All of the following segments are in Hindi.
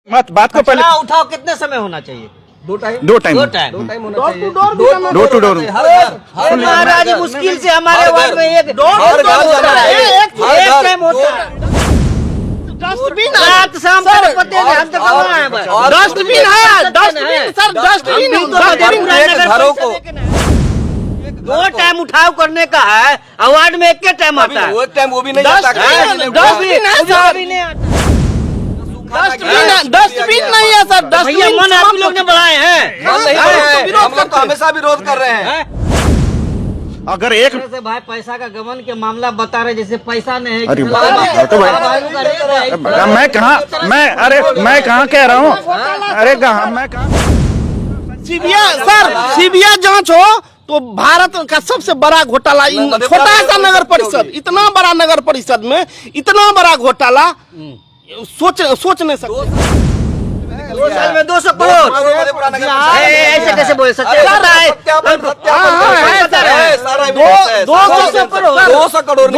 मत बात को पहले उठाओ कितने समय होना चाहिए? दो टाइम होना चाहिए। डोर टू डोर महाराज मुश्किल से हमारे वार्ड में एक टाइम होता है। डस्टबिन रात शाम तक पते नहीं, हम तो कहाँ हैं बस। डस्टबिन है, डस्टबिन सर, डस्टबिन घरों को 2 टाइम उठाव करने का है, अवार्ड में एक टाइम आता है। वो टाइम वो भी नहीं आता। डस्टबिन नहीं है सर, भैया मन आप लोग ने बढ़ाए हैं, हम लोग तो हमेशा विरोध कर रहे हैं। अगर एक से भाई पैसा का गमन के मामला बता रहे, जैसे पैसा नहीं है। अरे तो भाई मैं कहाँ कह रहा हूँ? अरे कहाँ मैं कहाँ सीबीआई जांच हो तो भारत का सबसे बड़ा घोटाला, छोटा सा नगर परिषद, इतना बड़ा नगर परिषद में इतना बड़ा घोटाला सोच नहीं सकते। 2 साल में 200 करोड़ ऐसे कैसे बोले? सच्चाई पता है? 200 करोड़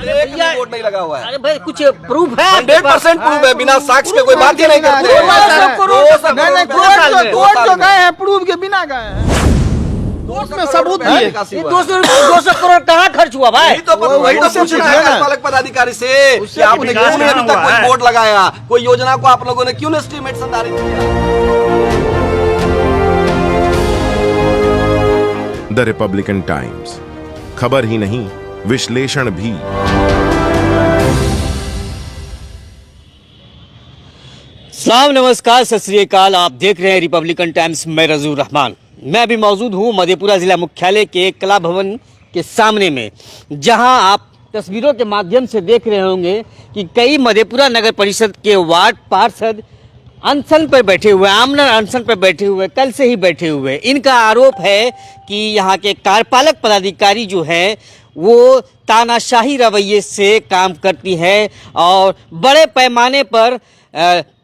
देखिए वोट नहीं लगा हुआ है। अरे भाई कुछ प्रूफ है? 100% प्रूफ है, बिना साक्ष्य के कोई बात ही नहीं करते। 200 करोड़ कोर्ट तो गए हैं, प्रूफ के बिना गए हैं, उसमें सबूत दिए। 200 करोड़ कहाँ खर्च हुआ भाई? वही तो पूछना है कार्यपालक पदाधिकारी से कि आपने क्यों नहीं अभी तक कोई बोर्ड लगाया, कोई योजना को आप लोगों ने क्यों नहीं एस्टीमेट संधारित किया? द रिपब्लिकन टाइम्स, खबर ही नहीं विश्लेषण भी। सलाम, नमस्कार, सत श्री अकाल। आप देख रहे हैं रिपब्लिकन टाइम्स। मैं रजूर रहमान। मैं अभी मौजूद हूँ मधेपुरा जिला मुख्यालय के कला भवन के सामने में, जहां आप तस्वीरों के माध्यम से देख रहे होंगे कि कई मधेपुरा नगर परिषद के वार्ड पार्षद अनशन पर बैठे हुए, आमरण अनशन पर बैठे हुए, कल से ही बैठे हुए। इनका आरोप है कि यहाँ के कार्यपालक पदाधिकारी जो है वो तानाशाही रवैये से काम करती है और बड़े पैमाने पर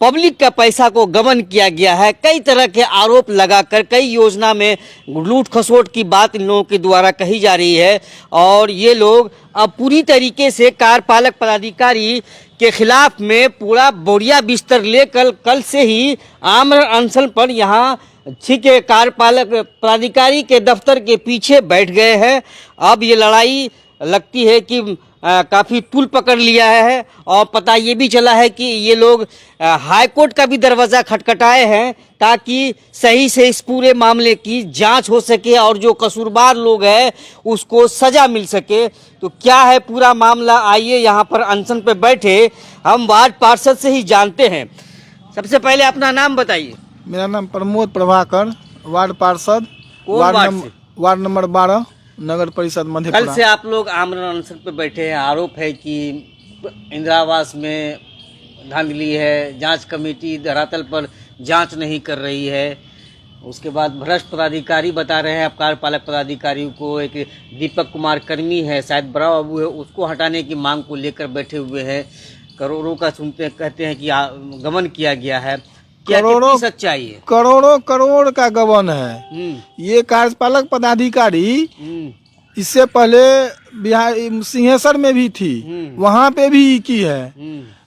पब्लिक का पैसा को गबन किया गया है। कई तरह के आरोप लगाकर कई योजना में लूट खसोट की बात इन लोगों के द्वारा कही जा रही है और ये लोग अब पूरी तरीके से कार्यपालक पदाधिकारी के खिलाफ में पूरा बोरिया बिस्तर लेकर कल से ही आमरण अनशन पर यहाँ ठीक है कार्यपालक पदाधिकारी के दफ्तर के पीछे बैठ गए हैं। अब ये लड़ाई लगती है कि काफ़ी तूल पकड़ लिया है और पता ये भी चला है कि ये लोग हाई कोर्ट का भी दरवाज़ा खटखटाए हैं ताकि सही से इस पूरे मामले की जांच हो सके और जो कसूरवार लोग हैं उसको सज़ा मिल सके। तो क्या है पूरा मामला, आइए यहाँ पर अनशन पे बैठे हम वार्ड पार्षद से ही जानते हैं। सबसे पहले अपना नाम बताइए। मेरा नाम प्रमोद प्रभाकर, वार्ड पार्षद, वार्ड नंबर 12, नगर परिषद मधेपुरा। कल से आप लोग आमरण अनशन पे बैठे हैं। आरोप है कि इंदिरा आवास में धांधली है, जांच कमेटी धरातल पर जांच नहीं कर रही है। उसके बाद भ्रष्ट पदाधिकारी बता रहे हैं, कार्यपालक पदाधिकारी को एक दीपक कुमार कर्मी है, शायद बड़ा बाबू है, उसको हटाने की मांग को लेकर बैठे हुए हैं। करोड़ों का सुनते कहते हैं कि गबन किया गया है। क्या कितनी सच्चाई है? करोड़ों करोड़ का गबन है। ये कार्यपालक पदाधिकारी इससे पहले बिहार सिंहेश्वर में भी थी, वहाँ पे भी की है,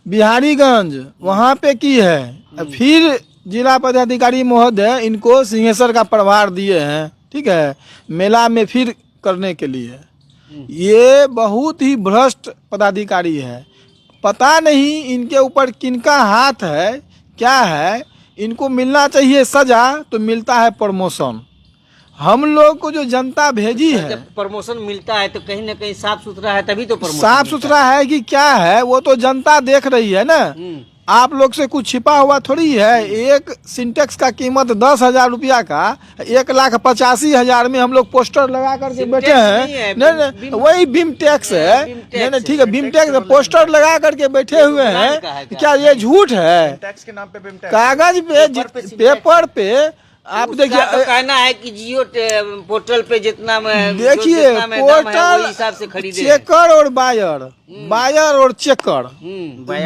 बिहारीगंज वहाँ पे की है। फिर जिला पदाधिकारी महोदय इनको सिंहेश्वर का प्रभार दिए हैं, ठीक है, मेला में फिर करने के लिए। ये बहुत ही भ्रष्ट पदाधिकारी है। पता नहीं इनके ऊपर किनका हाथ है, क्या है। इनको मिलना चाहिए सजा तो मिलता है प्रमोशन। हम लोग को जो जनता भेजी है, जब प्रमोशन मिलता है तो कहीं ना कहीं साफ सुथरा है, तभी तो प्रमोशन साफ सुथरा है कि क्या है वो तो जनता देख रही है ना। आप लोग से कुछ छिपा हुआ थोड़ी है। एक सिंटेक्स का कीमत 10,000 रुपया का 1,85,000 में हम लोग पोस्टर लगा करके बैठे हैं। नहीं, वही भीम टैक्स है। नहीं, ठीक है, भीम टैक्स पोस्टर लगा करके बैठे हुए हैं। क्या ये झूठ है? टैक्स के नाम पे कागज पे, पेपर पे आप देखिए, तो कहना है कि जियो पोर्टल पे जितना देखिए, पोर्टल हिसाब से खरीदे चेकर और बायर और चेकर,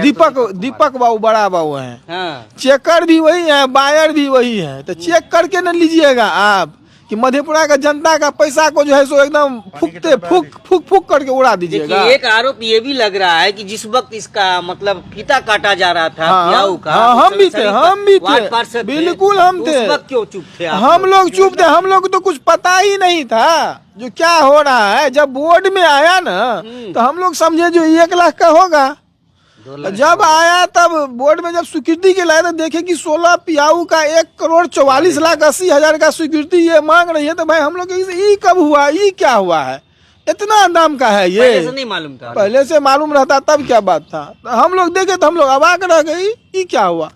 दीपक बाबू बड़ा बाबू हैं। हाँ। चेकर भी वही है, बायर भी वही है। तो चेक करके न लीजिएगा आप कि मधेपुरा का जनता का पैसा को जो है सो एकदम फूक करके उड़ा दीजिएगा। देखिए, एक आरोप ये भी लग रहा है कि जिस वक्त इसका मतलब फीता काटा जा रहा था प्याऊ का, हम भी थे वार्ड पार्षद बिल्कुल हम थे। उस वक्त क्यों चुप थे? हम लोग चुप थे, हम लोग को तो कुछ पता ही नहीं था जो क्या हो रहा है। जब बोर्ड में आया ना तो हम लोग समझे जो 1 लाख का होगा। जब आया तब बोर्ड में जब स्वीकृति के लाए तो देखे कि 16 पियाऊ का 1,44,80,000 का स्वीकृति ये मांग रही है। तो भाई हम लोग ये कब हुआ, ये क्या हुआ है, इतना दाम का है ये? पहले से नहीं मालूम था? पहले से मालूम रहता तब क्या बात था। तो हम लोग देखे तो हम लोग अवाक रह गई, ये क्या हुआ।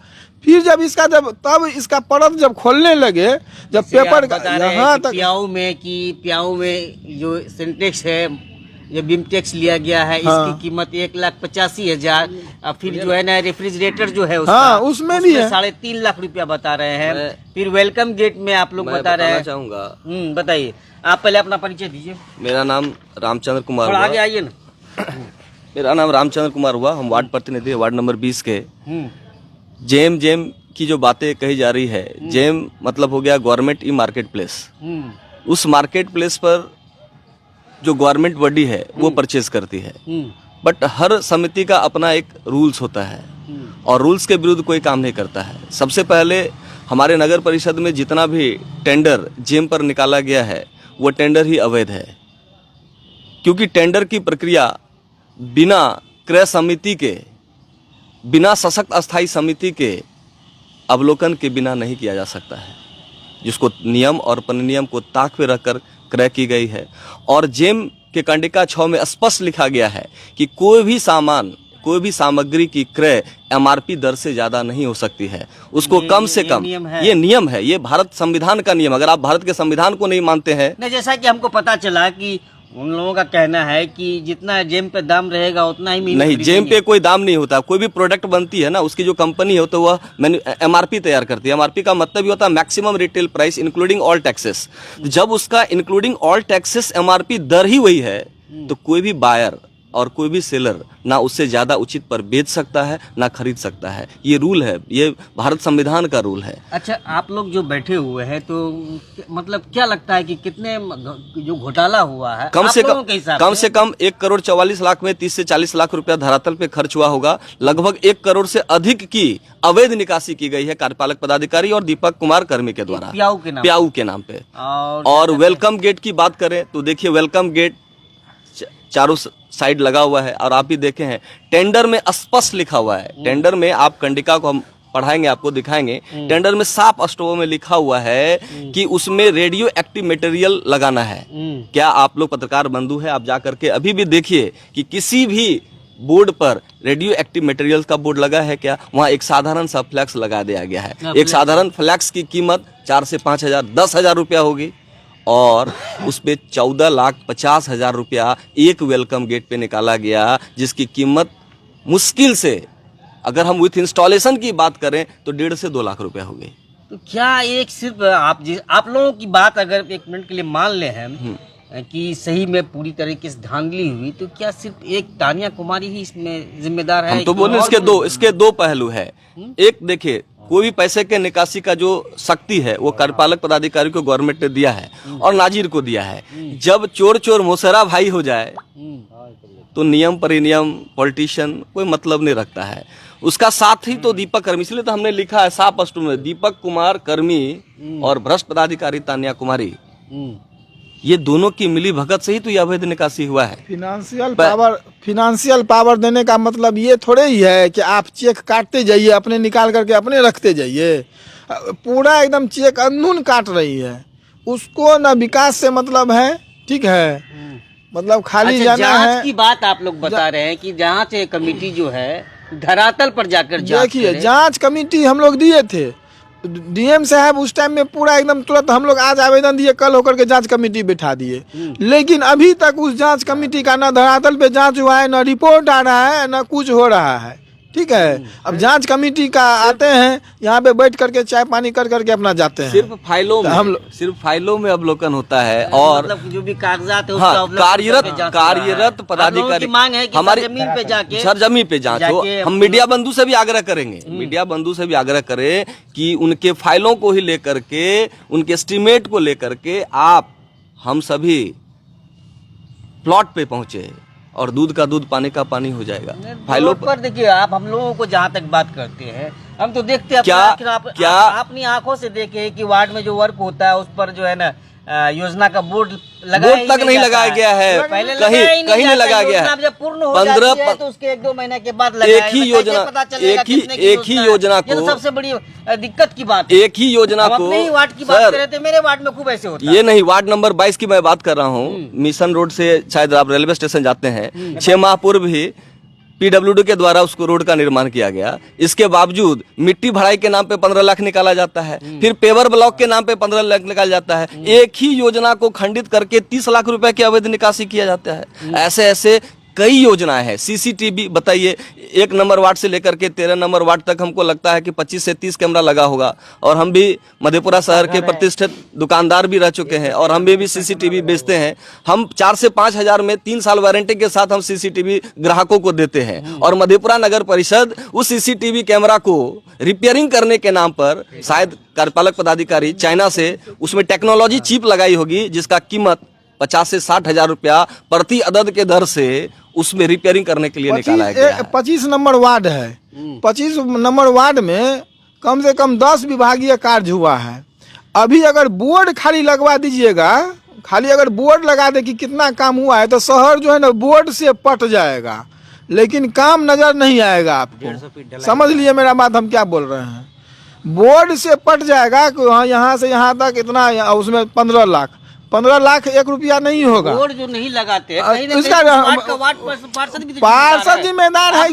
फिर जब इसका परत जब खोलने लगे, जब पेपर यहाँ तक प्याऊ में जो सिंटेक्स है, ये बिमटेक्स लिया गया है, इसकी कीमत 1,85,000। फिर जो है ना रेफ्रिजरेटर जो है उसका, उसमें भी है 3.5 लाख रुपया बता रहे हैं। फिर वेलकम गेट में आप लोग बता रहे हैं। चाहूंगा बताइए, आप पहले अपना परिचय दीजिए। मेरा नाम रामचंद्र कुमार थोड़ा हुआ। आगे आइए ना। मेरा नाम रामचंद्र कुमार हुआ। हम वार्ड प्रतिनिधि वार्ड नंबर 20 के। जेम की जो बातें कही जा रही है, जेम मतलब हो गया गवर्नमेंट ई मार्केट प्लेस। उस मार्केट प्लेस पर जो गवर्नमेंट बॉडी है वो परचेज करती है, बट हर समिति का अपना एक रूल्स होता है और रूल्स के विरुद्ध कोई काम नहीं करता है। सबसे पहले हमारे नगर परिषद में जितना भी टेंडर जेम पर निकाला गया है वो टेंडर ही अवैध है, क्योंकि टेंडर की प्रक्रिया बिना क्रय समिति के, बिना सशक्त अस्थायी समिति के अवलोकन के बिना नहीं किया जा सकता है, जिसको नियम और पनियम को ताक पे रखकर क्रय की गई है। और जेम के कंडिका 6 में स्पष्ट लिखा गया है कि कोई भी सामग्री की क्रय MRP दर से ज्यादा नहीं हो सकती है। उसको कम से कम, ये नियम है, ये भारत संविधान का नियम। अगर आप भारत के संविधान को नहीं मानते हैं, जैसा कि हमको पता चला कि उन लोगों का कहना है कि जितना जेम पे दाम रहेगा उतना ही नहीं, जेम पे कोई दाम नहीं होता। कोई भी प्रोडक्ट बनती है ना, उसकी जो कंपनी हो तो वह MRP तैयार करती है। MRP का मतलब ये होता है maximum retail price including all taxes. जब उसका इंक्लूडिंग ऑल टैक्सेस MRP दर ही वही है, तो कोई भी बायर और कोई भी सेलर ना उससे ज्यादा उचित पर बेच सकता है ना खरीद सकता है। ये रूल है, ये भारत संविधान का रूल है। अच्छा, आप लोग जो बैठे हुए हैं तो मतलब क्या लगता है कि कितने जो घोटाला हुआ है कम से कम 1,44 लाख में 30 से 40 लाख रुपया धरातल पे खर्च हुआ होगा। लगभग 1 करोड़ से अधिक की अवैध निकासी की गई है कार्यपालक पदाधिकारी और दीपक कुमार कर्मी के द्वारा प्याऊ के नाम पे। और वेलकम गेट की बात करें तो देखिए, वेलकम गेट चारों साइड लगा हुआ है और आप भी देखे हैं टेंडर में स्पष्ट लिखा हुआ है। टेंडर में आप कंडिका को हम पढ़ाएंगे, आपको दिखाएंगे। टेंडर में साफ अष्टकों में लिखा हुआ है कि उसमें रेडियो एक्टिव मटेरियल लगाना है। क्या आप लोग पत्रकार बंधु है, आप जा करके अभी भी देखिए कि किसी भी बोर्ड पर रेडियो एक्टिव मटेरियल का बोर्ड लगा है क्या? वहाँ एक साधारण सा फ्लैक्स लगा दिया गया है। एक साधारण फ्लैक्स की कीमत 4 से 5,000 10,000 रुपया होगी और उस पे 14,50,000 रुपया एक वेलकम गेट पे निकाला गया, जिसकी कीमत मुश्किल से अगर हम विथ इंस्टॉलेशन की बात करें तो 1.5 से 2 लाख रुपया हो गई। तो क्या एक सिर्फ आप लोगों की बात अगर एक मिनट के लिए मान ले हम कि सही में पूरी तरीके से धांधली हुई, तो क्या सिर्फ एक तानिया कुमारी ही इसमें जिम्मेदार है? हम तो बोले इसके दो पहलू है। एक देखिए, कोई भी पैसे के निकासी का जो शक्ति है वो कार्यपालक पदाधिकारी को गवर्नमेंट ने दिया है और नाजिर को दिया है। जब चोर मोसेरा भाई हो जाए तो नियम परिनियम पॉलिटिशियन कोई मतलब नहीं रखता है। उसका साथ ही तो दीपक कर्मी, इसलिए तो हमने लिखा है साफ अष्टू में, दीपक कुमार कर्मी और भ्रष्ट पदाधिकारी तानिया कुमारी, ये दोनों की मिली भगत से ही तो यह अवैध निकासी हुआ है। फिनेंशियल पावर देने का मतलब ये थोड़े ही है कि आप चेक काटते जाइए, अपने निकाल करके अपने रखते जाइए। पूरा एकदम चेक अंधुन काट रही है। उसको ना विकास से मतलब है, ठीक है, मतलब खाली जाना है। जांच की बात आप लोग बता रहे हैं कि जांच कमेटी जो है धरातल पर जाकर देखिए, जांच कमेटी हम लोग दिए थे। DM साहब उस टाइम में पूरा एकदम तुरंत हम लोग आज आवेदन दिए, कल होकर के जांच कमेटी बिठा दिए। लेकिन अभी तक उस जांच कमेटी का ना धरातल पे जांच हुआ है, ना रिपोर्ट आ रहा है, ना कुछ हो रहा है, ठीक है। अब जांच कमेटी का आते हैं यहाँ पे बैठ करके चाय पानी कर करके अपना जाते हैं। सिर्फ फाइलों में सिर्फ फाइलों में अवलोकन होता है और मतलब जो भी कागजात है हाँ उसका अवलोकन कार्यरत पदाधिकारी मांग है कि हमारी सरजमीन पे जाके सरजमीन पे जांच हो। हम मीडिया बंधु से भी आग्रह करेंगे, मीडिया बंधु से भी आग्रह करें कि उनके फाइलों को ही लेकर के, उनके एस्टीमेट को लेकर के आप हम सभी प्लॉट पे पहुंचे और दूध का दूध पानी का पानी हो जाएगा। फाइलों पर देखिए, आप हम लोगों को जहाँ तक बात करते हैं, हम तो देखते हैं क्या अपनी आंखों से देखे कि वार्ड में जो वर्क होता है उस पर जो है ना योजना का बोर्ड तक नहीं लगाया गया है, पहले कहीं नहीं लगाया गया है। जब पूर्ण हो जाती है तो उसके 1-2 महीने के बाद एक ही योजना को, सबसे बड़ी दिक्कत की बात है। एक ही योजना को अपने ही वार्ड की बात कर रहे थे, मेरे वार्ड में खूब ऐसे होता है। ये नहीं, वार्ड नंबर 22 की मैं बात कर रहा हूँ। मिशन रोड से शायद आप रेलवे स्टेशन जाते हैं, 6 माह पूर्व भी पीडब्ल्यूडी के द्वारा उसको रोड का निर्माण किया गया। इसके बावजूद मिट्टी भराई के नाम पे 15 लाख निकाला जाता है, फिर पेवर ब्लॉक के नाम पे 15 लाख निकाला जाता है। एक ही योजना को खंडित करके 30 लाख रुपए की अवैध निकासी किया जाता है। ऐसे ऐसे कई योजनाएं हैं। सीसीटीवी बताइए, 1 नंबर वार्ड से लेकर के 13 नंबर वार्ड तक हमको लगता है कि 25 से 30 कैमरा लगा होगा। और हम भी मधेपुरा शहर के प्रतिष्ठित दुकानदार भी रह चुके हैं और हम भी सीसीटीवी बेचते हैं। हम 4 से 5 हजार में 3 साल वारंटी के साथ हम सीसीटीवी ग्राहकों को देते हैं। और मधेपुरा नगर परिषद उस सीसीटीवी कैमरा को रिपेयरिंग करने के नाम पर शायद कार्यपालक पदाधिकारी चाइना से उसमें टेक्नोलॉजी चिप लगाई होगी, जिसका कीमत 50 से 60 हजार रुपया प्रति अदद के दर से उसमें रिपेयरिंग करने के लिए निकाला गया है। 25 नंबर वार्ड है, 25 नंबर वार्ड में कम से कम 10 विभागीय कार्य हुआ है। अभी अगर बोर्ड खाली लगवा दीजिएगा, खाली अगर बोर्ड लगा दे कि कितना काम हुआ है, तो शहर जो है ना बोर्ड से पट जाएगा, लेकिन काम नजर नहीं आएगा आपको। समझ लिए मेरा बात, हम क्या बोल रहे हैं। बोर्ड से पट जाएगा कि हाँ यहाँ से यहाँ तक इतना, उसमें 15 लाख 1 रुपया नहीं होगा। बोर्ड जो नहीं लगाते पार्षद जिम्मेदार है,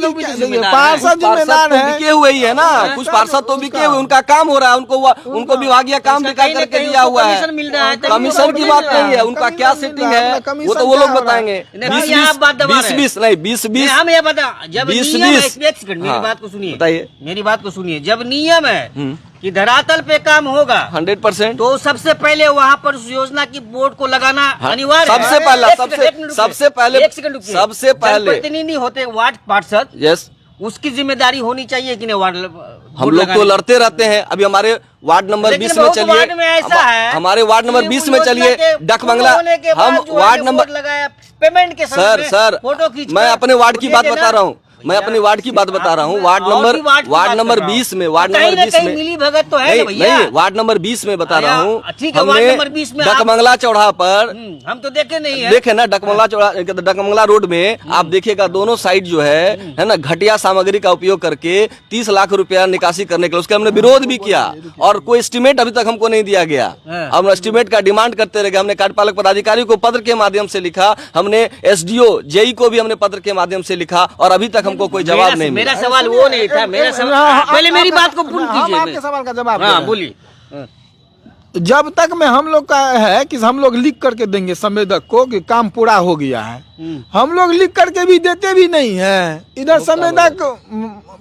पार्षद जिम्मेदार है। बिके हुए ही है ना, कुछ पार्षद तो बिके हुए, उनका काम हो रहा है, उनको विभागीय काम दिखा करके दिया हुआ है। कमीशन की बात नहीं है, उनका क्या सेटिंग है वो तो वो लोग बताएंगे। 20-20 नहीं 20-20 हम ये बता, जब 20-20 मेरी बात को सुनिए, बताइए मेरी बात को सुनिए। जब नियम है कि धरातल पे काम होगा 100%, तो सबसे पहले वहाँ पर उस योजना की बोर्ड को लगाना अनिवार्य है। सबसे पहले प्रतिनिधि होते वार्ड पार्षद, यस, उसकी जिम्मेदारी होनी चाहिए कि नहीं वार्ड। हम लोग तो लड़ते रहते हैं। अभी हमारे वार्ड नंबर 20 में चलिए, वार्ड में ऐसा है, हमारे वार्ड नंबर 20 में चलिए, डक बंगला, हम वार्ड नंबर लगाया पेमेंट के सर फोटो खींच, मैं अपने वार्ड की बात बता रहा हूँ, मैं अपने वार्ड की बात बता रहा हूँ। वार्ड नंबर 20 में, वार्ड नंबर 20 में मिली भगत तो है नहीं, वार्ड नंबर 20 में बता रहा हूँ। ठीक है, वार्ड नंबर 20 में डकमंगला चौराहा पर हम तो देखे नहीं है, देखे ना, डकमंगला रोड में आप देखिएगा दोनों साइड जो है ना, घटिया सामग्री का उपयोग करके 30 लाख रुपया निकासी करने के लिए उसका हमने विरोध भी किया और कोई एस्टीमेट अभी तक हमको नहीं दिया गया। हम एस्टीमेट का डिमांड करते रह गए। हमने कार्यपालक पदाधिकारी को पत्र के माध्यम से लिखा, हमने SDO जेई को भी हमने पत्र के माध्यम से लिखा और अभी तक हमको कोई जवाब नहीं। मेरा सवाल वो नहीं था, मेरा सवाल पहले मेरी बात को पूर्ण कीजिए। आपके सवाल का जवाब बोलिए। जब तक में हम लोग का है कि हम लोग लिख करके देंगे संवेदक को कि काम पूरा हो गया है, हम लोग लिख करके भी देते भी नहीं है। इधर संवेदक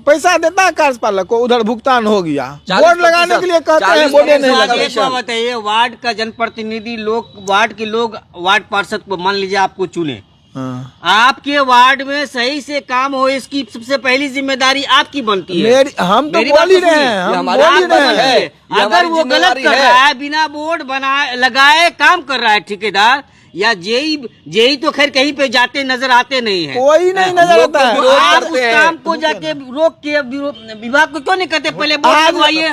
पैसा देता है कार्यपालक को, उधर भुगतान हो गया, बोर्ड लगाने के लिए कहते हैं, बोर्ड नहीं लगा। बताइए, वार्ड का जनप्रतिनिधि लोग, वार्ड के लोग वार्ड पार्षद को मान लीजिए आपको चुने, आपके वार्ड में सही से काम हो, इसकी सबसे पहली जिम्मेदारी आपकी बनती है। हम तो बोल ही रहे हैं, हम बोल ही रहे हैं। अगर वो गलत कर रहा है, बिना बोर्ड बनाए लगाए काम कर रहा है ठेकेदार या जेई तो खैर कहीं पे जाते नजर आते नहीं है, कोई नहीं नजर आता है। आप उस काम को जाके रोक के विभाग को क्यों नहीं करते? पहले बोर्ड लगवाइए।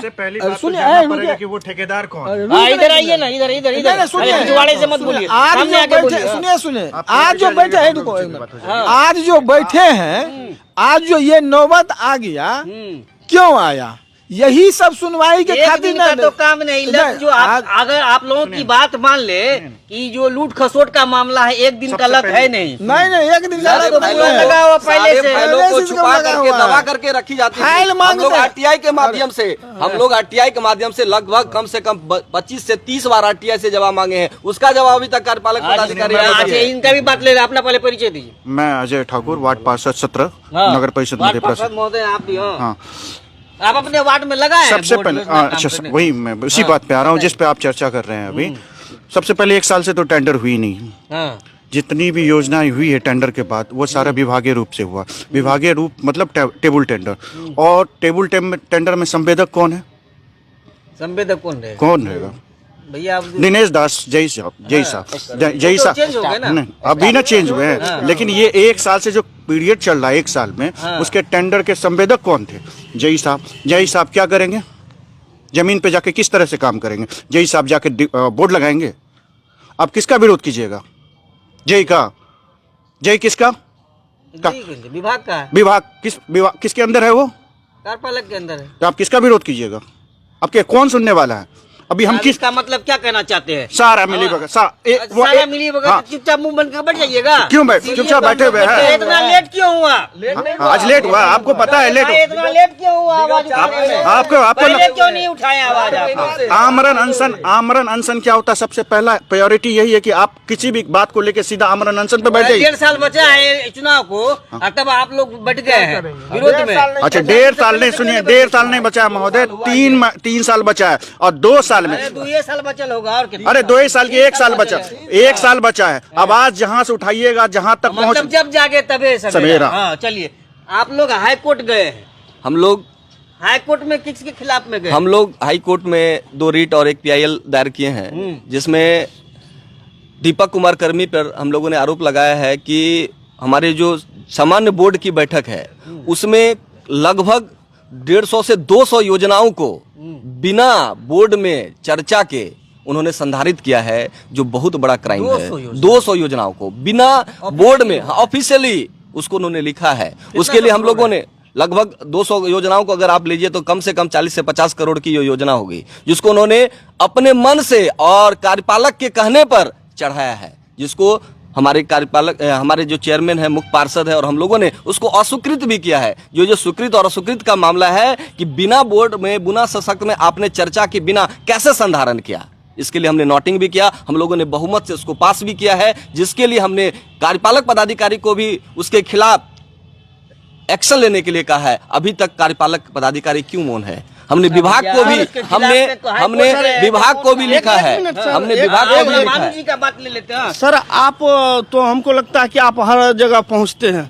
सुनिए कि वो ठेकेदार कौन? इधर आइए ना, इधर इधर इधर पिछवाड़े से मत बोलिए, सामने आके बोलिए। सुनिए आज जो बैठे हैं, रुको एक मिनट, आज जो बैठे हैं, आज जो ये नौबत आ गया, क्यों आया? यही सब सुनवाई के एक खातिर दिन का ना तो काम नहीं लग, जो अगर आप लोगों की बात मान ले कि जो लूट खसोट का मामला है एक दिन का लग है नहीं नहीं एक दिन सारा तो पूरा लगा हुआ पहले से फाइलों को छुपा करके दबा करके रखी जाती फाइल है। हम मांगते लोग हैं। आरटीआई के माध्यम से लगभग कम से कम 25 से 30 बार आरटीआई से जवाब मांगे हैं, उसका जवाब अभी तक कार्यपालक पदाधिकारी नहीं अच्छा दिए हैं। इनका भी बात ले रहे हैं, अपना पहले परिचय दीजिए। मैं अजय ठाकुर, वार्ड पार्षद 17, हाँ। नगर परिषद वार्ड मध्यप्रदेश। पार्षद महोदय आप भी हो। हाँ, आप अपने वार्ड में लगाए सबसे पहले अच्छा वही मैं उसी बात पे आ रहा हूँ जिस पे आप चर्चा कर रहे हैं अभी। सबसे पहले 1 साल से तो टेंडर हुई नहीं। जितनी भी योजनाएं हुई है टेंडर के बाद वो सारा विभागीय रूप से हुआ। विभागीय रूप मतलब टेबल टेंडर, और टेबल टेंडर में संवेदक कौन है? संवेदक कौन रहेगा? भैया आप दिनेश दास जय साहब चेंज हो गए ना? नहीं, अभी ना चेंज हुए हैं, लेकिन ये 1 साल से जो पीरियड चल रहा है 1 साल में, उसके टेंडर के संवेदक कौन थे? जय साहब क्या करेंगे? जमीन पे जाके किस तरह से काम करेंगे? जय साहब जाके बोर्ड लगाएंगे? आप किसका विरोध कीजिएगा? जय किसका? विभाग का विभाग किसके अंदर है? वो कार्यपालक के अंदर है। तो आप किसका विरोध कीजिएगा? आपके कौन सुनने वाला है? अभी हम किस का मतलब क्या कहना चाहते हैं? सारा मिली भगत सारा मिली भगत चुपचाप मुंह बंद कर बैठ जाइएगा। क्यों चुपचाप बैठे हुए हैं? इतना लेट क्यों हुआ? आज लेट हुआ, आपको पता है लेट इतना लेट क्यों हुआ? आवाज उठाने में? आपको पहले क्यों नहीं उठाए आवाज आप? आमरण अनशन क्या होता है? सबसे पहला प्रायोरिटी यही है कि आप किसी भी बात को लेकर सीधा आमरण अनशन पे बैठ जाइए। 1.5 साल बचा है चुनाव को और तब आप लोग बैठ गए हैं विरोध में। अच्छा 1.5 साल नहीं, सुनिए 1.5 साल नहीं बचा है महोदय, 3 साल बचा है और 2 साल में 2 साल बचल होगा और कितना? अरे 2 साल की 1 साल बचा, 1 साल बचा है। अब आज जहाँ से उठाइएगा जहाँ तक पहुँच, मतलब जब जागे तबे सवेरा। हाँ चलिए, आप लोग हाई कोर्ट गए हैं। हम लोग हाई कोर्ट में किसके खिलाफ में गए? हम लोग हाई कोर्ट में 2 रीट और 1 PIL दायर किए हैं, जिसमें दीपक कुमार कर्मी पर हम लोगों ने आरोप लगाया है कि हमारे जो सामान्य बोर्ड की बैठक है उसमें लगभग 150 से 200 योजनाओं को बिना बोर्ड में चर्चा के उन्होंने संधारित किया है, जो बहुत बड़ा क्राइम है। 200 योजनाओं को बिना बोर्ड में ऑफिशियली उसको उन्होंने लिखा है। उसके लिए हम लोगों ने लगभग 200 योजनाओं को अगर आप लीजिए तो कम से कम 40 से 50 करोड़ की ये योजना होगी, जिसको उन्होंने अपने मन से और कार्यपालक के कहने पर चढ़ाया है, जिसको हमारे कार्यपालक हमारे जो चेयरमैन है, मुख्य पार्षद है, और हम लोगों ने उसको अस्वीकृत भी किया है। जो स्वीकृत और अस्वीकृत का मामला है कि बिना बोर्ड में, बिना सशक्त में आपने चर्चा के बिना कैसे संधारण किया, इसके लिए हमने नोटिंग भी किया। हम लोगों ने बहुमत से उसको पास भी किया है, जिसके लिए हमने कार्यपालक पदाधिकारी को भी उसके खिलाफ एक्शन लेने के लिए कहा है। अभी तक कार्यपालक पदाधिकारी क्यों मौन है? हमने विभाग को भी हमने विभाग को भी लिखा है, हमने विभाग को भी लिखा है। जी का बात ले लेते हैं सर। आप तो हमको लगता है कि आप हर जगह पहुंचते हैं,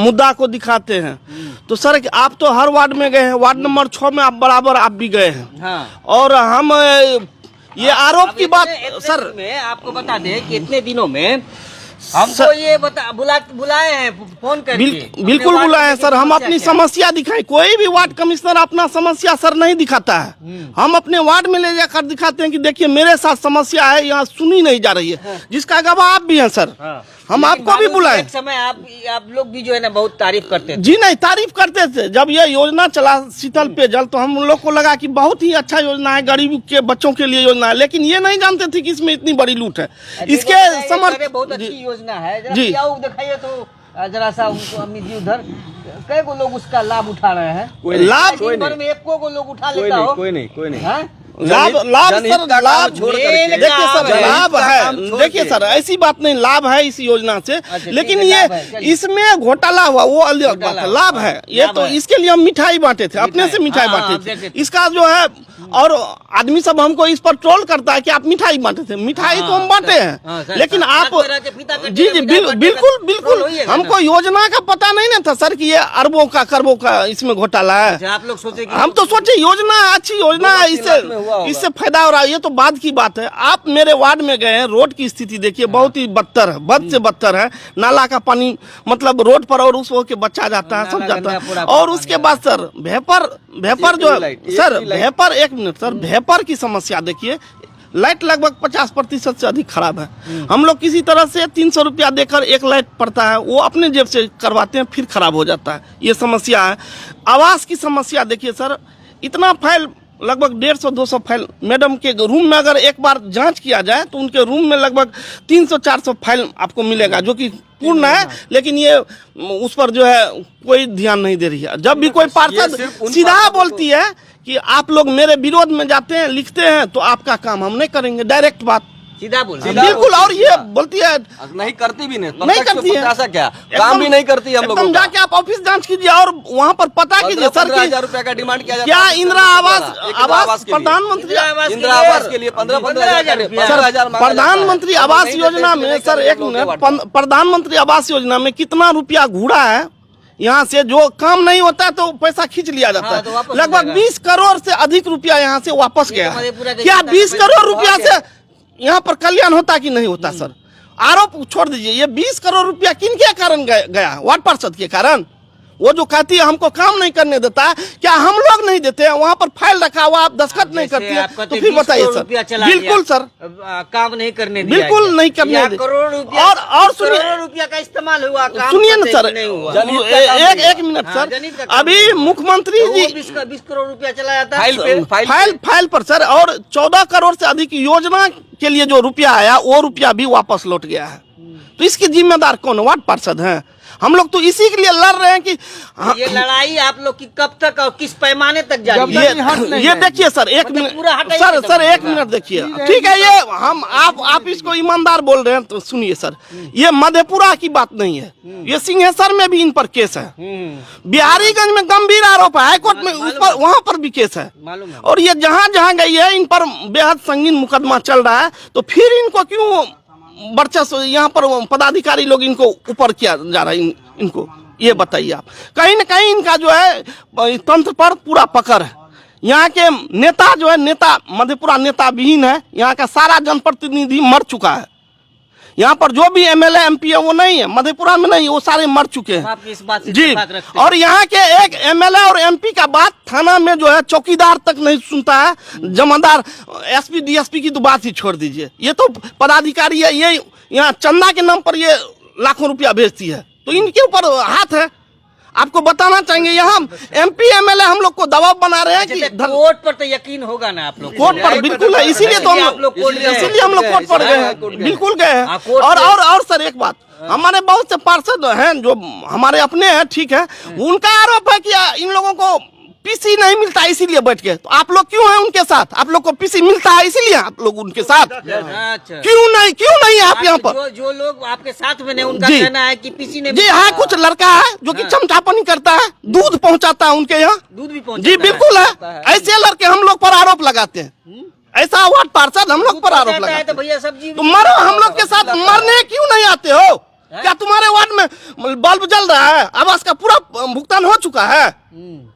मुद्दा को दिखाते हैं। तो सर आप तो हर वार्ड में गए हैं, वार्ड नंबर 6 में आप बराबर आप भी गए हैं। और हम ये आरोप की बात सर में आपको बता दें कि इतने दिनों में हमको ये बुलाए हैं फोन करके। बिल्कुल बुलाए हैं सर। हम अपनी समस्या दिखाएं। कोई भी वार्ड कमिश्नर अपना समस्या सर नहीं दिखाता है। हम अपने वार्ड में ले जाकर दिखाते हैं कि देखिए मेरे साथ समस्या है, यहाँ सुनी नहीं जा रही है, जिसका गवाह आप भी हैं सर। हम आपको भी बुलाए। एक समय आप लोग भी जो है ना बहुत तारीफ करते थे। जी नहीं, तारीफ करते थे। जब ये योजना चला शीतल पेयजल तो हम लोग को लगा कि बहुत ही अच्छा योजना है, गरीब के बच्चों के लिए योजना है, लेकिन ये नहीं जानते थे कि इसमें इतनी बड़ी लूट है। इसके समर्थ बहुत अच्छी योजना है जी दिखाइए तो जरा सा उनको अम्मी जी उधर कई को लोग उसका लाभ उठा रहे हैं। लाभ में एक को लोग उठा लेता हो? कोई नहीं। लाभ सर, लाभ देखिए सर, लाभ है। देखिए सर, ऐसी बात नहीं, लाभ है इस योजना से, लेकिन ये इसमें घोटाला हुआ वो अलग बात है। लाभ है ये तो, इसके लिए हम मिठाई बांटे थे, अपने से मिठाई बांटे थे। इसका जो है, और आदमी सब हमको इस पर ट्रोल करता है कि आप मिठाई बांटे थे। मिठाई तो हम बांटे हैं, लेकिन आप जी बिल्कुल हमको योजना का पता नहीं ना था सर कि ये अरबों का करोड़ों का इसमें घोटाला है। आप लोग सोचे हम तो सोचे योजना अच्छी योजना है, इससे फायदा हो रहा है। ये तो बाद की बात है। आप मेरे वार्ड में गए हैं, रोड की स्थिति देखिए, बहुत ही बदतर है, बद से बदतर है। नाला का पानी मतलब रोड पर और उस के बच्चा जाता है, सब जाता है। और उसके बाद सर भेपर जो है सर, भेपर, एक मिनट सर, भेपर की समस्या देखिए। लाइट लगभग 50% से अधिक खराब है। हम लोग किसी तरह से 300 रुपया देकर एक लाइट पड़ता है, वो अपने जेब से करवाते हैं, फिर खराब हो जाता है। ये समस्या है। आवास की समस्या देखिए सर, इतना फाइल लगभग 150-200 फाइल मैडम के रूम में अगर एक बार जांच किया जाए तो उनके रूम में लगभग 300-400 फाइल आपको मिलेगा, जो कि पूर्ण है, लेकिन ये उस पर जो है कोई ध्यान नहीं दे रही है। जब भी कोई पार्षद सीधा बोलती है कि आप लोग मेरे विरोध में जाते हैं, लिखते हैं, तो आपका काम हम नहीं करेंगे, डायरेक्ट बात सीधा बोल बिल्कुल। और ये बोलती है नहीं करती भी नहीं करती है, ऐसा क्या काम भी नहीं करती हम लोग। जाके आप ऑफिस जांच कीजिए और वहाँ पर पता कीजिए सर कि 15,000 का डिमांड किया जाता है। क्या इंदिरा आवास प्रधानमंत्री इंदिरा आवास के लिए 15,000 प्रधानमंत्री आवास योजना में सर एक मिनट, प्रधानमंत्री आवास योजना में कितना रुपया घूरा है यहाँ से, जो काम नहीं होता है तो पैसा खींच लिया जाता है। लगभग 20 करोड़ से अधिक रुपया यहाँ से वापस गया है। क्या 20 करोड़ रुपया से यहाँ पर कल्याण होता कि नहीं होता सर? आरोप छोड़ दीजिए, ये 20 करोड़ रुपया किन के कारण गया? वार्ड पार्षद के कारण। वो जो कहती है हमको काम नहीं करने देता है, क्या हम लोग नहीं देते हैं? वहाँ पर फाइल रखा हुआ, आप दस्तखत नहीं करती है, तो फिर बताइए सर। बिल्कुल सर, काम नहीं करने दिया, बिल्कुल नहीं करने दिया। करोड़ रुपया और सुनिए, करोड़ रुपया का इस्तेमाल हुआ, सुनिए ना सर, एक मिनट सर, अभी मुख्यमंत्री जी 20 करोड़ रुपया चला जाता है फाइल पर सर, और 14 करोड़ से अधिक योजना के लिए जो रुपया आया वो रुपया भी वापस लौट गया है। तो इसकी जिम्मेदार कौन? वार्ड पार्षद हैं। हम लोग तो इसी के लिए लड़ रहे हैं कि ये लड़ाई आप लोग की कब तक और किस पैमाने तक जारी है? ये देखिए सर, एक मिनट सर, एक मिनट देखिए, ठीक है, ये हम आप इसको ईमानदार बोल रहे हैं तो सुनिए सर, ये मधेपुरा की बात नहीं है, ये सिंहेश्वर में भी इन पर केस है, बिहारीगंज में गंभीर आरोप है, हाईकोर्ट में उस पर वहाँ पर भी केस है, और ये जहाँ जहाँ गई है इन पर बेहद संगीन मुकदमा चल रहा है। तो फिर इनको क्यों वर्चस्व यहाँ पर पदाधिकारी लोग इनको ऊपर किया जा रहा है? इनको ये बताइए आप। कहीं न कहीं इनका जो है तंत्र पर पूरा पकड़ है। यहाँ के नेता जो है, नेता मधेपुरा नेता विहीन है, यहाँ का सारा जनप्रतिनिधि मर चुका है। यहाँ पर जो भी एमएलए एमपी है वो नहीं है, मधेपुरा में नहीं, वो सारे मर चुके हैं। आप इस बात से जी, और यहाँ के एक एमएलए और एमपी का बात थाना में जो है चौकीदार तक नहीं सुनता है, जमादार एसपी डीएसपी की तो बात ही छोड़ दीजिए। ये तो पदाधिकारी है, ये यहाँ चंदा के नाम पर ये लाखों रुपया भेजती है, तो इनके ऊपर हाथ है। आपको बताना चाहेंगे, यहाँ एमपी एमएलए हम लोग को दबाव बना रहे हैं कि कोर्ट पर तो यकीन होगा ना आप लोग? कोर्ट पर बिल्कुल है, इसीलिए तो हम लोग कोर्ट पर गए हैं, बिल्कुल गए हैं। और सर एक बात, हमारे बहुत से पार्षद हैं जो हमारे अपने हैं, ठीक है, उनका आरोप है कि इन लोगों को पीसी नहीं मिलता इसीलिए बैठ गए। तो आप लोग क्यों हैं उनके साथ? आप लोग को पीसी मिलता है इसीलिए आप लोग उनके साथ क्यों नहीं आप यहाँ पर? जो लोग आपके साथ में उनका कहना है कि पीसी ने जी हाँ, कुछ लड़का है जो कि चमचापनी करता है, दूध पहुँचाता है उनके यहाँ, दूध भी पहुँचाता जी बिल्कुल है। ऐसे लड़के हम लोग पर आरोप लगाते हैं, ऐसा वार्ड पार्षद हम लोग पर आरोप लगाते हैं। तो भैया सब्जी तो मरो, हम लोग के साथ मरने क्यों नहीं आते हो? क्या तुम्हारे वार्ड में बल्ब जल रहा है? आवास का पूरा भुगतान हो चुका है?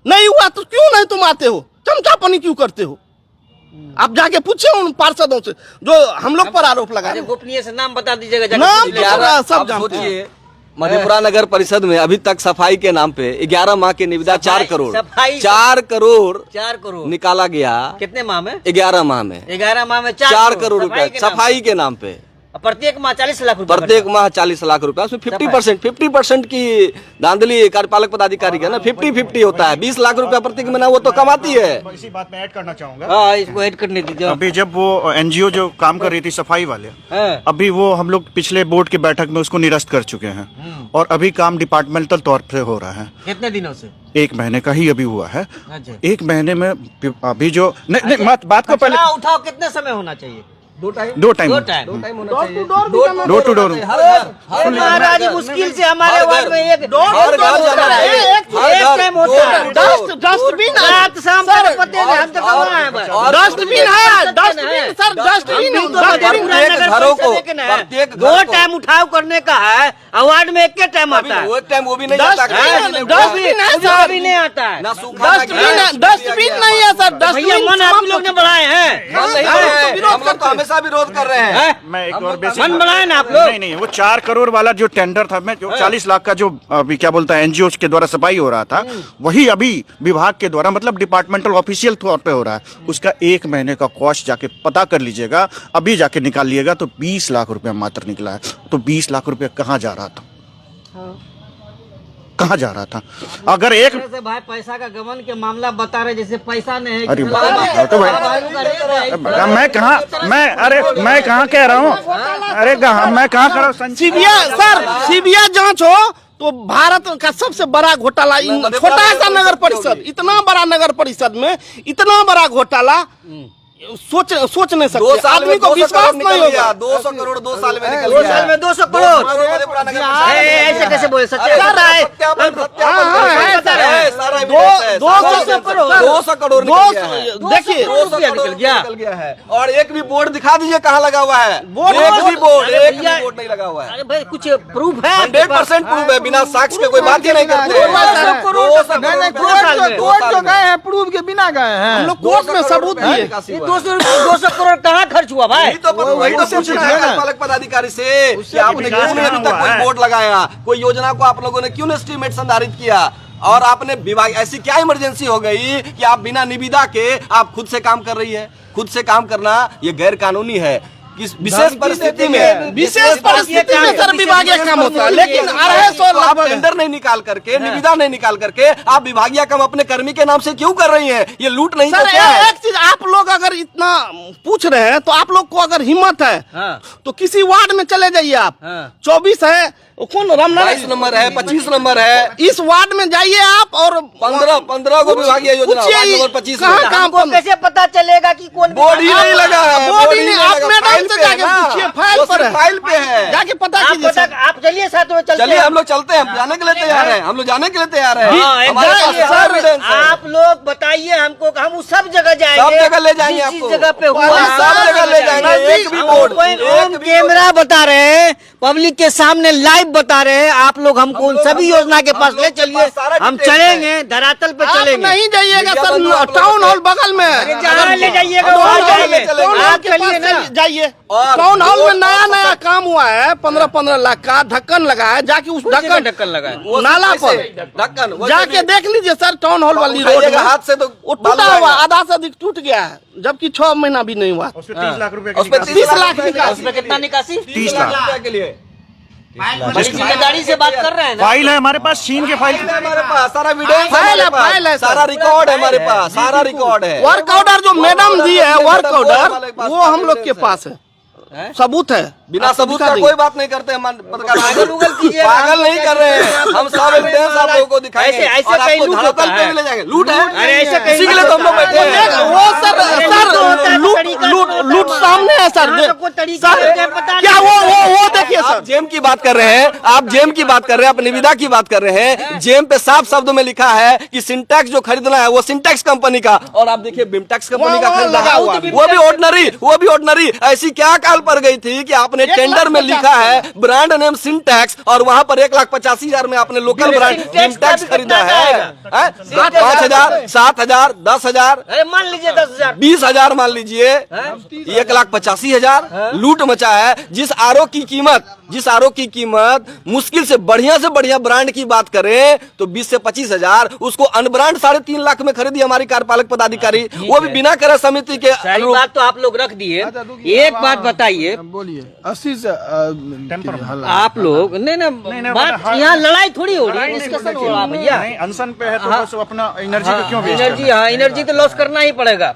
नहीं हुआ तो क्यों नहीं तुम आते हो? चमचापनी क्यों करते हो? आप जाके पूछे उन पार्षदों से जो हम लोग पर आरोप लगा। गोपनीय से नाम बता दीजिएगा, नाम तो सब जानते हैं। मधेपुरा नगर परिषद में अभी तक सफाई के नाम पे 11 माह के निविदा 4 करोड़ 4 करोड़ निकाला गया। कितने माह में? 11 माह में 4 करोड़ रुपए सफाई के नाम पे। प्रत्येक माह 40 लाख रुपए, प्रत्येक माह 40 लाख रुपए, उसमें 50% की धांधली कार्यपालक पदाधिकारी का ना 50-50 होता है। 20 लाख रुपया प्रत्येक महीना वो तो कमाती है। इसी बात में ऐड करना चाहूंगा। हाँ, इसको ऐड करने दीजिए। अभी जब वो एनजीओ जो काम कर रही थी सफाई वाले, अभी वो हम लोग पिछले बोर्ड की बैठक में उसको निरस्त कर चुके हैं, और अभी काम डिपार्टमेंटल तौर पे हो रहा है। कितने दिनों से? 1 महीने का ही अभी हुआ है। 1 महीने में अभी जो नहीं बात को पहले उठाओ, कितने समय होना चाहिए? 2 टाइम होना चाहिए। Door to door. महाराज मुश्किल से हमारे वार्ड में एक टाइम होता है। डस्टबिन रात शाम तक पते नहीं, हम तो कहाँ हैं बस। डस्टबिन है, डस्टबिन सर, डस्टबिन घरों को 2 टाइम उठाव करने का है, वार्ड में एक टाइम आता है। वो टाइम वो भी नहीं आता है, भी नहीं आता है। डस्टबिन नहीं है सर। भैया मन आप लोग ने बढ़ाए हैं, हम लोग तो हमेशा विरोध कर रहे हैं। मैं एक और बेसिक मन बढ़ाए ना आप लोग। नहीं, वो 4 करोड़ वाला जो टेंडर था, मैं जो 40 लाख का जो अभी क्या बोलता है एनजीओ के द्वारा सफाई हो रहा था, वही अभी विभाग के द्वारा मतलब डिपार्टमेंटल ऑफिशियल तौर पे हो रहा है। उसका 1 महीने का कॉस्ट जाके पता कर लीजिएगा, अभी जाके निकाल लिएगा तो 20 लाख रुपया मात्र निकला है। तो 20 लाख रुपया कहाँ जा रहा था? कहाँ जा रहा था? अगर एक से भाई पैसा का गबन के मामला बता रहे, जैसे पैसा नहीं है। अरे तो भाई मैं कहाँ कह रहा हूँ? अरे मैं कहाँ कर रहा हूँ? सीबीआई जांच हो तो भारत का सबसे बड़ा घोटाला, छोटा सा नगर परिषद, इतना बड़ा नगर परिषद में इतना बड़ा घोटाला सोच नहीं सकते। आदमी को विश्वास नहीं होगा। 200 करोड़ 2 साल में निकल 2 साल में 200 करोड़ ऐसे कैसे बोले? सच्चाई बता है। 200 करोड़ देखिए 200 निकल गया है। और एक भी बोर्ड दिखा दीजिए कहाँ लगा हुआ है? एक भी बोर्ड नहीं लगा हुआ है। अरे भाई कुछ प्रूफ है? 100% प्रूफ है, बिना साक्ष्य के कोई बात ही नहीं करते। कोर्ट जो गए हैं प्रूफ के बिना गए हैं, हम लोग कोर्ट में सबूत दिए। 200 करोड़ कहाँ खर्च हुआ भाई? वही तो पूछना है कार्यपालक पदाधिकारी से कि आपने क्यों नहीं अभी तक कोई बोर्ड लगाया, कोई योजना को आप लोगों ने क्यों एस्टीमेट संधारित किया, और आपने विभाग ऐसी क्या इमरजेंसी हो गई कि आप बिना निविदा के आप खुद से काम कर रही है? खुद से काम करना ये गैर कानूनी है। किस विशेष परिस्थिति में सर विभागीय काम होता है, लेकिन 250 आप टेंडर नहीं निकाल करके, निविदा नहीं निकाल करके आप विभागीय काम अपने कर्मी के नाम से क्यों कर रही हैं? ये लूट नहीं सर, तो क्या है? एक चीज आप लोग अगर इतना पूछ रहे हैं तो आप लोग को अगर हिम्मत है तो किसी वार्ड में चले जाइए आप। 24 है कौन रामनारायण 22 नंबर है, 25 नंबर है, इस वार्ड में जाइए आप और 15 को विभागीय योजना वार्ड नंबर 25 में। हमको कैसे पता चलेगा कि कौन बोर्ड ही नहीं लगा है, बोर्ड ही नहीं। आप मैडम से जाके पूछिए, फाइल पर है, फाइल पे है, जाके पता कीजिए सर। आप चलिए साथ में चलते चलिए हैं। हम लोग चलते हैं, हम जाने के लिए तैयार हैं, हम लोग जाने के लिए तैयार हैं। हाँ, हमारे पास जाइए, सारा evidence है। आप लोग बताइए हमको, हम उस सब जगह जाएंगे, सब जगह ले जाएंगे जिस आपको, जगह पे हुआ सब जगह ले जाएंगे। एक भी बोर्ड, हम कैमरा बता रहे हैं, पब्लिक के सामने लाइव बता रहे हैं। आप लोग हमको उन सभी योजना के पास ले चलिए, हम चलेंगे, धरातल पे आप चलेंगे। नहीं जाइएगा सर, टाउन हॉल बगल में जहाँ ले जाइएगा वहाँ जाइए। आप चलिए ना, जाइए। टाउन हॉल में नया नया काम हुआ है, 15-15 लाख का ढक्कन लगा है, जाके उस ढक्कन लगा है नाला पर ढक्कन जाके देख लीजिए सर। टाउन हॉल वाली रोड में हाथ से तो वो टूटा हुआ, आधा से अधिक टूट गया है, जबकि 6 महीना भी नहीं हुआ। उसमें 30 लाख रुपए उस पे 30 लाख निकासी। उसमें कितना निकासी? 30 लाख रुपए के लिए बड़ी जिम्मेदारी से बात कर रहे हैं ना। फाइल है हमारे पास, छीन के फाइल। हमारे पास सारा एविडेंस फाइल है, सारा रिकॉर्ड है हमारे पास, सारा रिकॉर्ड है। वर्क ऑर्डर जो मैडम दी है, वर्क ऑर्डर वो हम लोग के पास है, सबूत है। बिना सबूत का कोई बात नहीं करते हम पत्रकार। पागल नहीं कर रहे हैं हम, सब एविडेंस आप लोगों को दिखाएंगे। ऐसे और कहीं आपको लूट धरातल होता पे है। भी ले जाएंगे। लूट है, अरे ऐसे कहीं इसी के लिए तो हम लोग बैठे हैं। वो सर लूट सामने है सर। क्या वो देखिए आप सर, जेम की बात कर रहे हैं, आप जेम की बात कर रहे हैं, आप निविदा की बात कर रहे हैं। जेम पे साफ शब्दों में लिखा है कि सिंटैक्स जो खरीदना है वो सिंटैक्स कंपनी का, और आप देखिए बिमटैक्स कंपनी का खरीदा है, वो भी ऑर्डिनरी। ऐसी क्या काल पर गई थी कि आपने टेंडर में लिखा है ब्रांड नेम सिंटैक्स, और वहां पर 1,85,000 में आपने लोकल ब्रांड बिमटैक्स खरीदा है। 5,000, 7,000, 10,000, अरे मान लीजिए 10,000, 20,000 मान लीजिए, 1,85,000 लूट मचा है। जिस आरओ की कीमत मुश्किल से बढ़िया ब्रांड की बात करें तो 20 से 25,000, उसको अनब्रांड 3.5 लाख में खरीदी हमारी कार्यपालक पदाधिकारी, वो भी बिना क्रय समिति के। सारी बात तो आप लोग रख दिए। एक बात बताइए, बोलिए 80 से आप लोग नहीं बात यहाँ लड़ाई थोड़ी हो रही है, डिस्कशन हो रहा है भैया। अनशन पे है तो बस अपना एनर्जी को क्यों वेस्ट एनर्जी, हाँ एनर्जी तो लॉस करना ही पड़ेगा,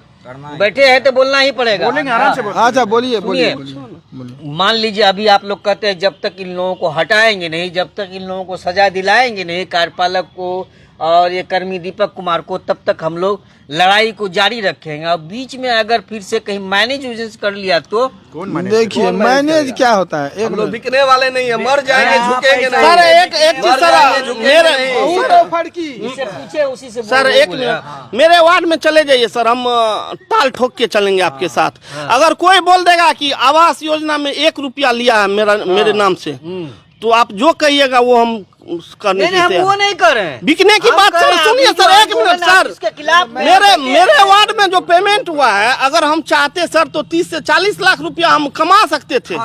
बैठे हैं तो बोलना ही पड़ेगा। बोलेंगे आराम से बोलेंगे। अच्छा बोलिए सुनिए, मान लीजिए अभी आप लोग कहते हैं जब तक इन लोगों को हटाएंगे नहीं, जब तक इन लोगों को सजा दिलाएंगे नहीं, कार्यपालक को और ये कर्मी दीपक कुमार को, तब तक हम लोग लड़ाई को जारी रखेंगे। और बीच में अगर फिर से कहीं मैनेज कर लिया तो देखिए मैनेज क्या होता है। हम लोग बिकने वाले नहीं है, मर जाएंगे, झुकेंगे नहीं। सर एक चीज सर, पीछे उसी से सर एक मिनट मेरे वार्ड में चले जाइए सर, हम ताल ठोक के चलेंगे आपके साथ। अगर कोई बोल देगा कि आवास योजना में 1 रुपया लिया है मेरे नाम से, तो आप जो कहिएगा वो हम करने नहीं, हम वो नहीं कर रहे हैं। बिकने की बात सर सुनिए सर, 1 मिनट सर। इसके खिलाफ मेरे वार्ड में जो पेमेंट हुआ है, अगर हम चाहते सर तो 30 से 40 लाख रुपया हम कमा सकते थे,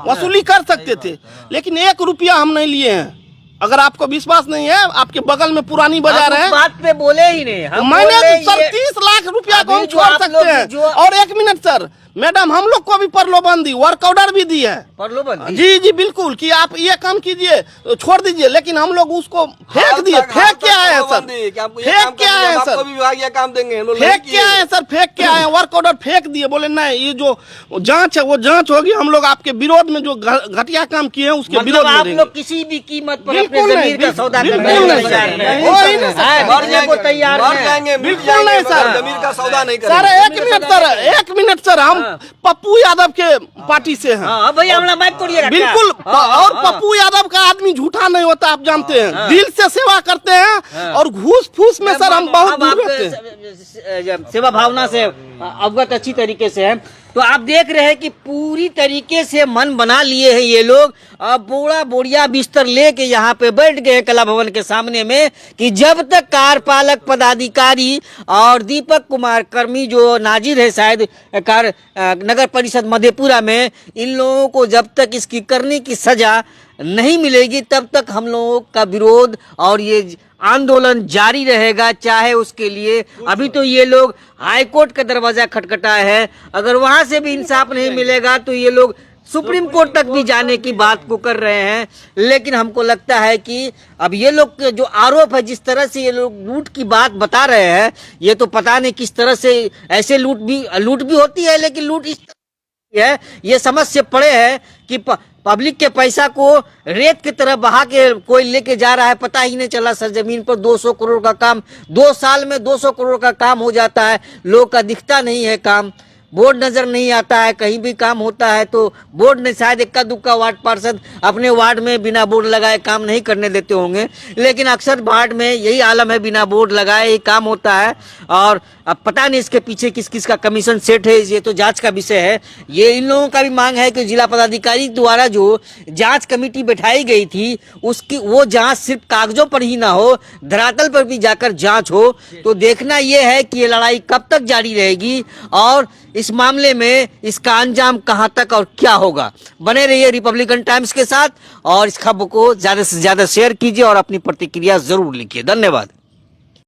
वसूली कर सकते थे, लेकिन 1 रुपया हम नहीं लिए हैं। अगर आपको विश्वास नहीं है, आपके बगल में पुरानी बाजार है, बात पे बोले ही नहीं हम। मैंने सर 30 लाख लाख रुपया को हम अभी जो छोड़ आप सकते लोग हैं। जो- और एक मिनट सर, मैडम हम लोग को भी प्रलोभन दी, वर्क ऑर्डर भी दी है। प्रलोभन जी जी बिल्कुल, कि आप ये काम कीजिए, छोड़ दीजिए, लेकिन हम लोग उसको फेंक दिए। फेंक क्या है सर? फेंक क्या है सर? विभागीय काम देंगे फेंक क्या है सर? फेंक क्या है? वर्क ऑर्डर फेंक दिए, बोले नहीं, ये जो जांच है वो जांच होगी, हम लोग आपके विरोध में जो घटिया काम किए हैं उसके मतलब विरोध में आप देंगे। लोग किसी भी कीमत पर अपने बिल्कुल जमीन नहीं, का सौदा बिल्कुल करने को नहीं, तैयार सर। हैं। हो ही नहीं सकता। हैं, मरने को तैयार हैं। बिल्कुल नहीं सर, जमीन का सौदा नहीं सर करेंगे। एक मिनट सर, हम पप्पू यादव के पार्टी से हैं। हाँ भैया हमारा माइक तोड़िएगा क्या? बिल्कुल, हाँ, और हाँ, पप्पू यादव का आदमी झूठा नहीं होता, आप जानते हैं। दिल से सेवा करते हैं, और घूस फूस में सर हम बहुत अब दूर आप रहते हैं। सेवा भावना से अवगत अच्छी तरीके से है, तो आप देख रहे हैं कि पूरी तरीके से मन बना लिए हैं ये लोग। अब बोड़ा बोरिया बिस्तर लेके यहाँ पे बैठ गए कला भवन के सामने में कि जब तक कार्यपालक पदाधिकारी और दीपक कुमार कर्मी जो नाजिर है शायद नगर परिषद मधेपुरा में, इन लोगों को जब तक इसकी करने की सजा नहीं मिलेगी तब तक हम लोगों का विरोध और ये आंदोलन जारी रहेगा। चाहे उसके लिए अभी तो ये लोग हाईकोर्ट का दरवाजा खटखटाए है, अगर वहां से भी इंसाफ नहीं मिलेगा तो ये लोग सुप्रीम कोर्ट तक भी जाने की बात को कर रहे हैं। लेकिन हमको लगता है कि अब ये लोग के जो आरोप है, जिस तरह से ये लोग लूट की बात बता रहे हैं, ये तो पता नहीं किस तरह से ऐसे लूट भी होती है, लेकिन लूट इस है, ये समझ से पड़े है कि पब्लिक के पैसा को रेत की तरह बहा के कोई लेके जा रहा है। पता ही नहीं चला सर, जमीन पर 200 करोड़ का काम 2 साल में 200 करोड़ का काम हो जाता है, लोग का दिखता नहीं है काम, बोर्ड नजर नहीं आता है। कहीं भी काम होता है तो बोर्ड ने शायद इक्का दुक्का वार्ड पार्षद अपने वार्ड में बिना बोर्ड लगाए काम नहीं करने देते होंगे, लेकिन अक्सर वार्ड में यही आलम है, बिना बोर्ड लगाए ही काम होता है। और अब पता नहीं इसके पीछे किस किस का कमीशन सेट है, ये तो जांच का विषय है। ये इन लोगों का भी मांग है कि जिला पदाधिकारी द्वारा जो जांच कमेटी बैठाई गई थी उसकी वो जांच सिर्फ कागजों पर ही ना हो, धरातल पर भी जाकर जांच हो। तो देखना यह है कि ये लड़ाई कब तक जारी रहेगी और इस मामले में इसका अंजाम कहां तक और क्या होगा। बने रहिए रिपब्लिकन टाइम्स के साथ और इस खबर को ज्यादा से ज्यादा शेयर कीजिए और अपनी प्रतिक्रिया जरूर लिखिए। धन्यवाद।